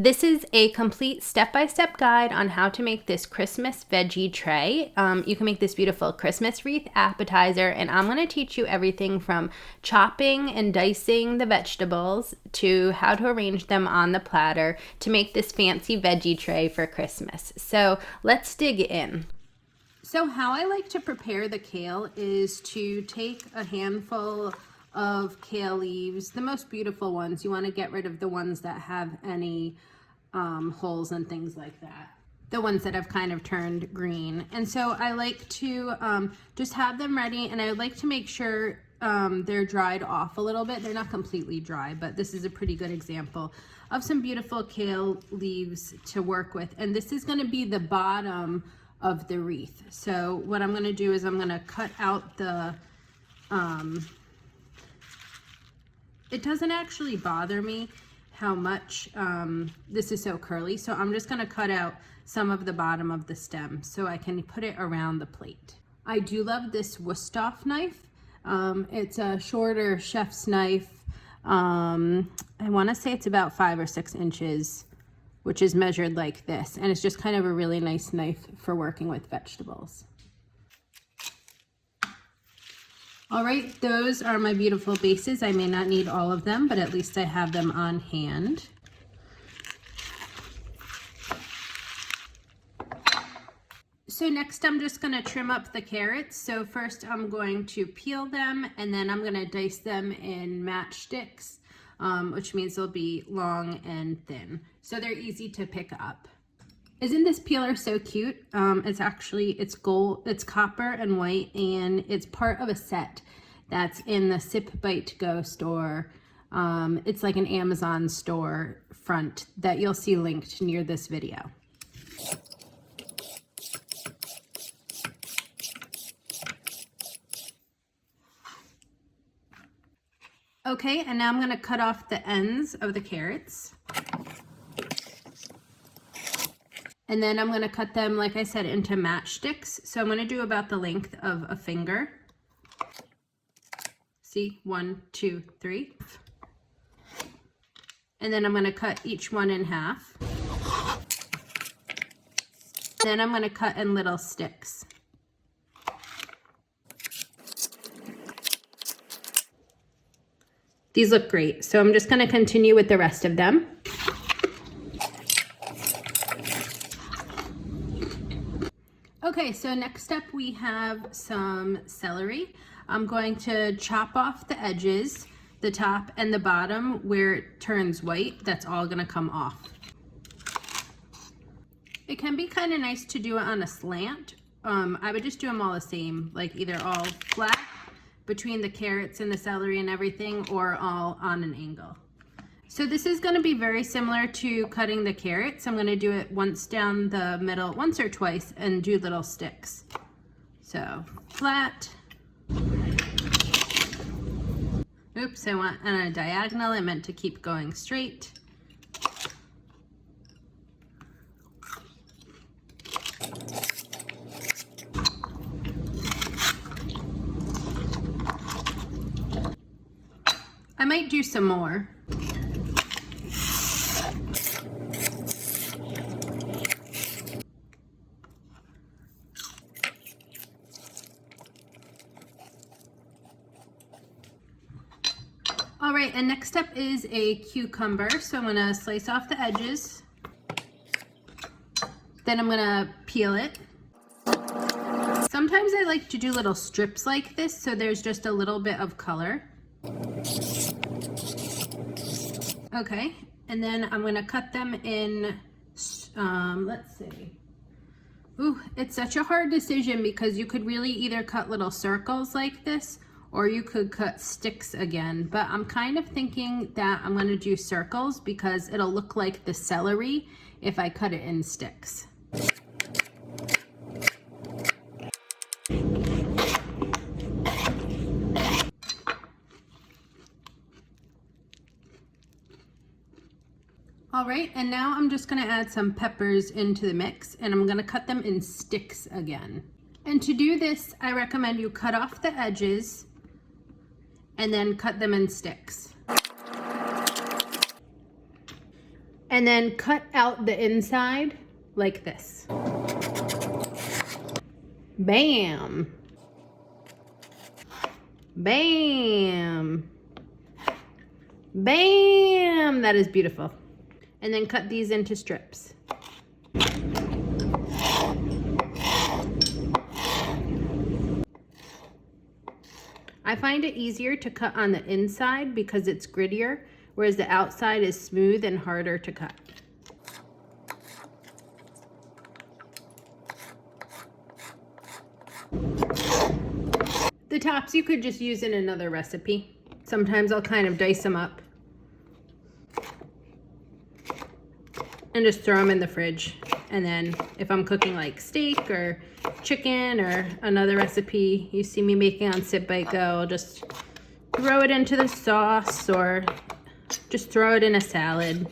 This is a complete step-by-step guide on how to make this Christmas veggie tray. You can make this beautiful Christmas wreath appetizer, and I'm going to teach you everything from chopping and dicing the vegetables to how to arrange them on the platter to make this fancy veggie tray for Christmas. So let's dig in. So how I like to prepare the kale is to take a handful of kale leaves, the most beautiful ones. You want to get rid of the ones that have any holes and things like that, the ones that have kind of turned green. And so I like to just have them ready, and I like to make sure they're dried off a little bit. They're not completely dry, but this is a pretty good example of some beautiful kale leaves to work with. And this is going to be the bottom of the wreath. So what I'm going to do is I'm going to cut out the it doesn't actually bother me how much this is so curly, so I'm just going to cut out some of the bottom of the stem so I can put it around the plate. I do love this Wusthof knife. It's a shorter chef's knife. I want to say it's about 5 or 6 inches, which is measured like this, and it's just kind of a really nice knife for working with vegetables. All right, those are my beautiful bases. I may not need all of them, but at least I have them on hand. So next I'm just gonna trim up the carrots. So first I'm going to peel them, and then I'm gonna dice them in matchsticks, which means they'll be long and thin. So they're easy to pick up. Isn't this peeler so cute? It's gold, it's copper and white, and it's part of a set that's in the sipbitego store. It's like an Amazon store front that you'll see linked near this video. Okay, and now I'm gonna cut off the ends of the carrots. And then I'm going to cut them, like I said, into matchsticks. So I'm going to do about the length of a finger. See, 1, 2, 3. And then I'm going to cut each one in half. Then I'm going to cut in little sticks. These look great. So I'm just going to continue with the rest of them. Okay, so next up we have some celery. I'm going to chop off the edges, the top and the bottom where it turns white. That's all gonna come off. It can be kind of nice to do it on a slant. I would just do them all the same, like either all flat between the carrots and the celery and everything, or all on an angle. So this is going to be very similar to cutting the carrots. I'm going to do it once down the middle, once or twice, and do little sticks. So flat. Oops, I went on a diagonal. I meant to keep going straight. I might do some more. All right, and next up is a cucumber. So I'm gonna slice off the edges. Then I'm gonna peel it. Sometimes I like to do little strips like this, so there's just a little bit of color. Okay, and then I'm gonna cut them in, let's see. Ooh, it's such a hard decision because you could really either cut little circles like this, or you could cut sticks again, but I'm kind of thinking that I'm gonna do circles because it'll look like the celery if I cut it in sticks. All right, and now I'm just gonna add some peppers into the mix, and I'm gonna cut them in sticks again. And to do this, I recommend you cut off the edges and then cut them in sticks. And then cut out the inside like this. Bam. Bam. Bam. That is beautiful. And then cut these into strips. I find it easier to cut on the inside because it's grittier, whereas the outside is smooth and harder to cut. The tops you could just use in another recipe. Sometimes I'll kind of dice them up and just throw them in the fridge. And then if I'm cooking like steak or chicken or another recipe you see me making on sipbitego, I'll just throw it into the sauce or just throw it in a salad.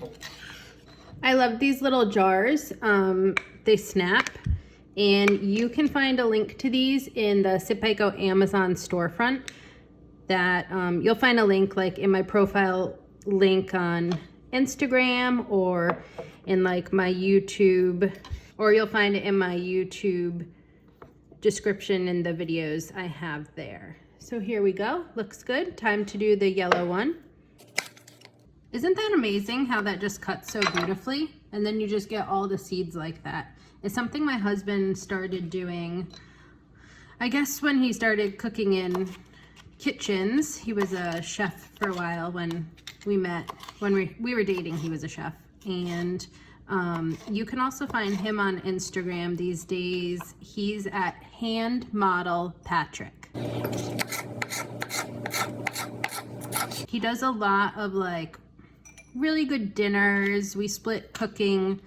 I love these little jars. They snap, and you can find a link to these in the sipbitego Amazon storefront. That you'll find a link like in my profile link on Instagram or in like my YouTube, or you'll find it in my YouTube description in the videos I have there. So here we go. Looks good. Time to do the yellow one. Isn't that amazing how that just cuts so beautifully? And then you just get all the seeds like that. It's something my husband started doing, I guess, when he started cooking in kitchens. He was a chef for a while when we met. When we were dating, he was a chef. And you can also find him on Instagram these days. He's at Hand Model Patrick. He does a lot of like really good dinners. We split cooking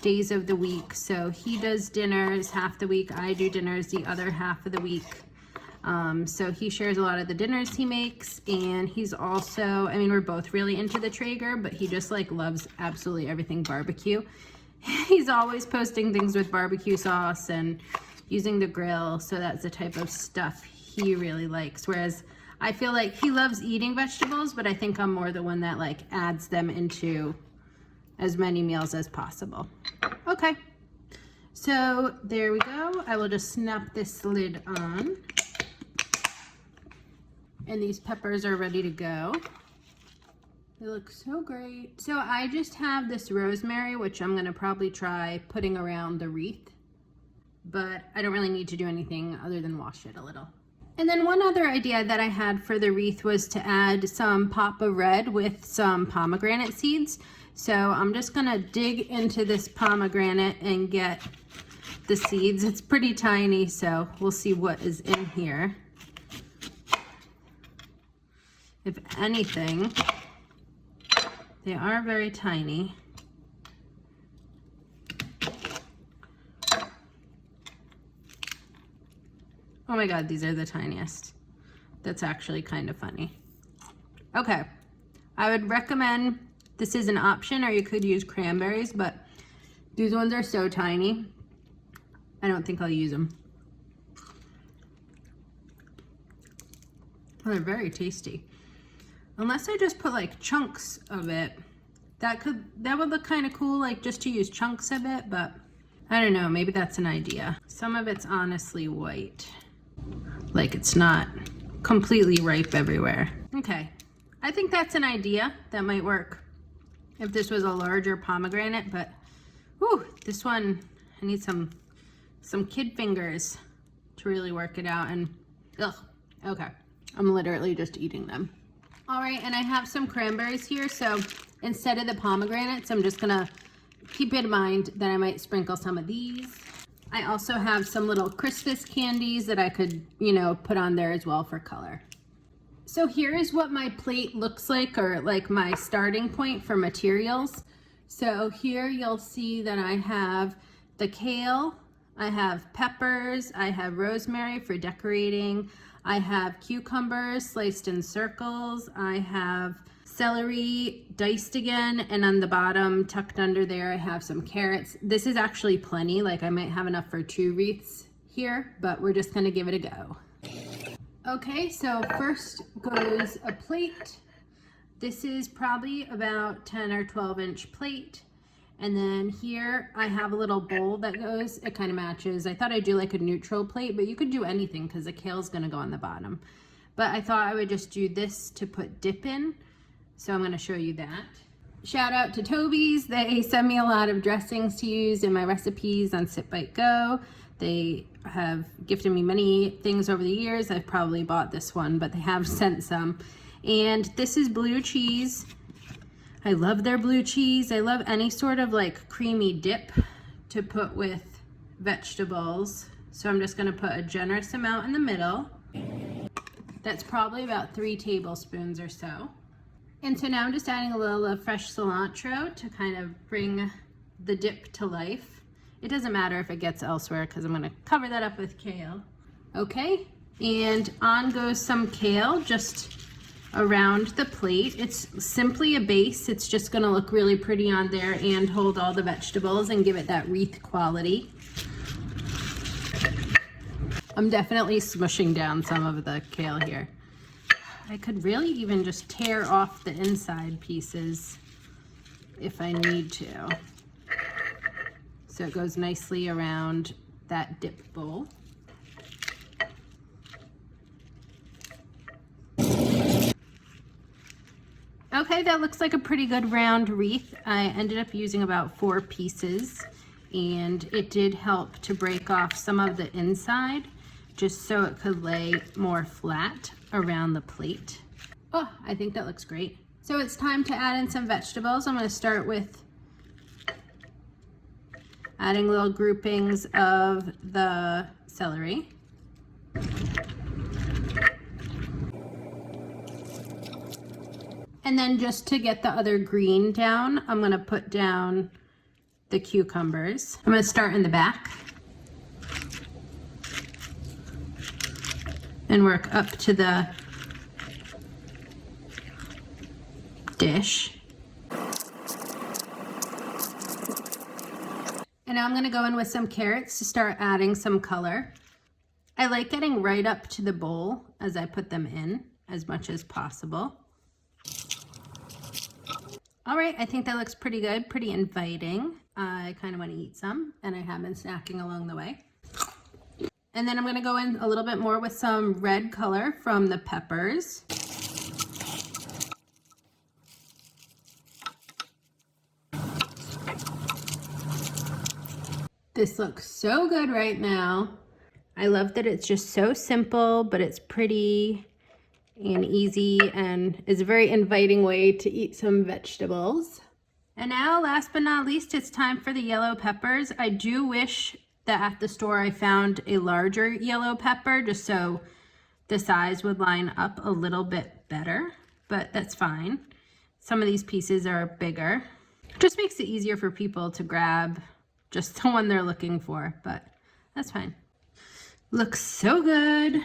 days of the week. So he does dinners half the week. I do dinners the other half of the week. So he shares a lot of the dinners he makes, and he's also, I mean, we're both really into the Traeger, but he just like loves absolutely everything barbecue. He's always posting things with barbecue sauce and using the grill. So that's the type of stuff he really likes. Whereas I feel like he loves eating vegetables, but I think I'm more the one that like adds them into as many meals as possible. Okay. So there we go. I will just snap this lid on. And these peppers are ready to go. They look so great. So I just have this rosemary, which I'm gonna probably try putting around the wreath, but I don't really need to do anything other than wash it a little. And then one other idea that I had for the wreath was to add some Papa Red with some pomegranate seeds. So I'm just gonna dig into this pomegranate and get the seeds. It's pretty tiny, so we'll see what is in here. If anything, they are very tiny. Oh my God, these are the tiniest. That's actually kind of funny. Okay, I would recommend, this is an option, or you could use cranberries, but these ones are so tiny, I don't think I'll use them. Oh, they're very tasty. Unless I just put like chunks of it, that would look kind of cool, like just to use chunks of it, but I don't know, maybe that's an idea. Some of it's honestly white, like it's not completely ripe everywhere. Okay, I think that's an idea that might work if this was a larger pomegranate, but whew, this one, I need some kid fingers to really work it out. And ugh, okay, I'm literally just eating them. All right, and I have some cranberries here, so instead of the pomegranates, I'm just gonna keep in mind that I might sprinkle some of these. I also have some little Christmas candies that I could, you know, put on there as well for color. So here is what my plate looks like, or like my starting point for materials. So here you'll see that I have the kale, I have peppers, I have rosemary for decorating, I have cucumbers sliced in circles, I have celery diced again, and on the bottom tucked under there I have some carrots. This is actually plenty, like I might have enough for 2 wreaths here, but we're just gonna give it a go. Okay, so first goes a plate. This is probably about 10 or 12 inch plate. And then here I have a little bowl that goes, it kind of matches. I thought I'd do like a neutral plate, but you could do anything because the kale's gonna go on the bottom. But I thought I would just do this to put dip in. So I'm gonna show you that. Shout out to Toby's. They send me a lot of dressings to use in my recipes on sipbitego. They have gifted me many things over the years. I've probably bought this one, but they have sent some. And this is blue cheese. I love their blue cheese. I love any sort of like creamy dip to put with vegetables. So I'm just gonna put a generous amount in the middle. That's probably about 3 tablespoons or so. And so now I'm just adding a little of fresh cilantro to kind of bring the dip to life. It doesn't matter if it gets elsewhere because I'm gonna cover that up with kale. Okay, and on goes some kale, just around the plate. It's simply a base. It's just gonna look really pretty on there and hold all the vegetables and give it that wreath quality. I'm definitely smushing down some of the kale here. I could really even just tear off the inside pieces if I need to. So it goes nicely around that dip bowl. Okay, that looks like a pretty good round wreath. I ended up using about 4 pieces, and it did help to break off some of the inside just so it could lay more flat around the plate. Oh, I think that looks great. So it's time to add in some vegetables. I'm going to start with adding little groupings of the celery. And then just to get the other green down, I'm gonna put down the cucumbers. I'm gonna start in the back and work up to the dish. And now I'm gonna go in with some carrots to start adding some color. I like getting right up to the bowl as I put them in as much as possible. All right, I think that looks pretty good, pretty inviting. I kind of want to eat some, and I have been snacking along the way. And then I'm gonna go in a little bit more with some red color from the peppers. This looks so good right now. I love that it's just so simple, but it's pretty and easy and is a very inviting way to eat some vegetables. And now, last but not least, it's time for the yellow peppers. I do wish that at the store I found a larger yellow pepper just so the size would line up a little bit better, but that's fine. Some of these pieces are bigger. It just makes it easier for people to grab just the one they're looking for, but that's fine. Looks so good.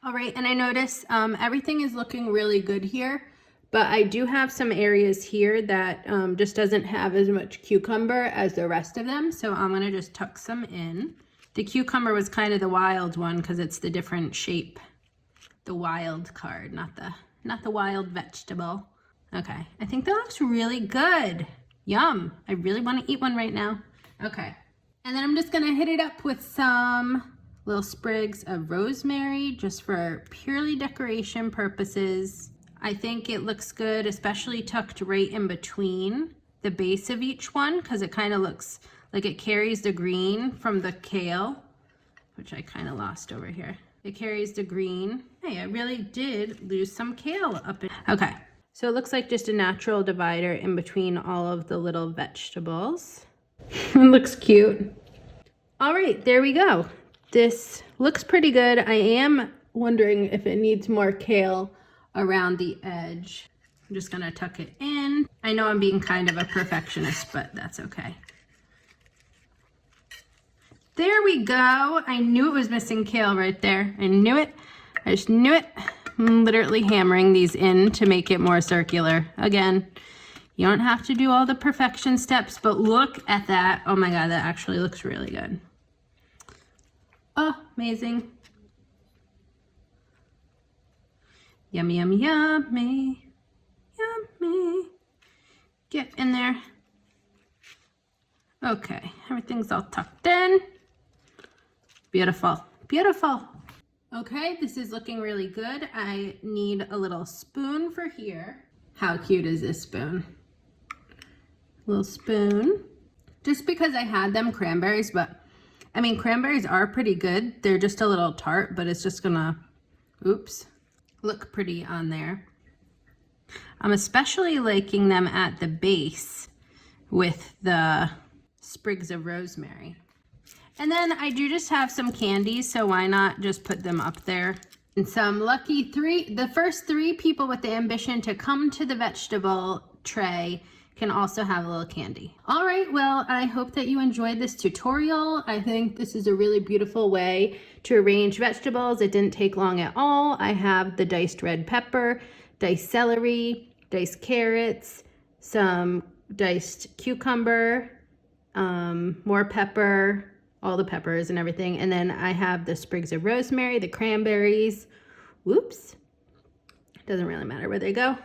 All right, and I notice everything is looking really good here, but I do have some areas here that just doesn't have as much cucumber as the rest of them, so I'm gonna just tuck some in. The cucumber was kind of the wild one because it's the different shape, the wild card, not the wild vegetable. Okay, I think that looks really good. Yum, I really wanna eat one right now. Okay, and then I'm just gonna hit it up with some little sprigs of rosemary just for purely decoration purposes. I think it looks good, especially tucked right in between the base of each one because it kind of looks like it carries the green from the kale, which I kind of lost over here. It carries the green. Hey, I really did lose some kale up in. Okay, so it looks like just a natural divider in between all of the little vegetables. It looks cute. All right, there we go. This looks pretty good. I am wondering if it needs more kale around the edge. I'm just gonna tuck it in. I know I'm being kind of a perfectionist, but that's okay. There we go. I knew it was missing kale right there. I knew it. I just knew it. I'm literally hammering these in to make it more circular. Again, you don't have to do all the perfection steps, but look at that. Oh my God, that actually looks really good. Oh, amazing. Yummy, yummy, yummy. Yummy. Get in there. Okay, everything's all tucked in. Beautiful, beautiful. Okay, this is looking really good. I need a little spoon for here. How cute is this spoon? Little spoon. Just because I had them cranberries, but I mean, cranberries are pretty good. They're just a little tart, but it's just gonna, oops, look pretty on there. I'm especially liking them at the base with the sprigs of rosemary. And then I do just have some candies, so why not just put them up there? And some lucky the first 3 people with the ambition to come to the vegetable tray can also have a little candy. All right, well, I hope that you enjoyed this tutorial. I think this is a really beautiful way to arrange vegetables. It didn't take long at all. I have the diced red pepper, diced celery, diced carrots, some diced cucumber, more pepper, all the peppers and everything. And then I have the sprigs of rosemary, the cranberries. Whoops. Doesn't really matter where they go.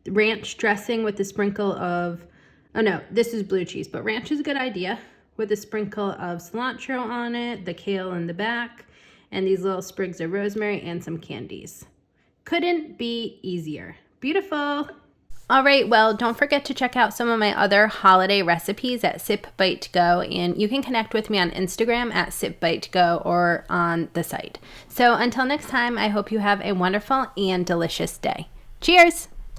Ranch dressing with a sprinkle of, oh no, this is blue cheese, but ranch is a good idea, with a sprinkle of cilantro on it, the kale in the back, and these little sprigs of rosemary and some candies. Couldn't be easier. Beautiful. All right, well, don't forget to check out some of my other holiday recipes at sipbitego, and you can connect with me on Instagram at sipbitego or on the site. So until next time, I hope you have a wonderful and delicious day. Cheers!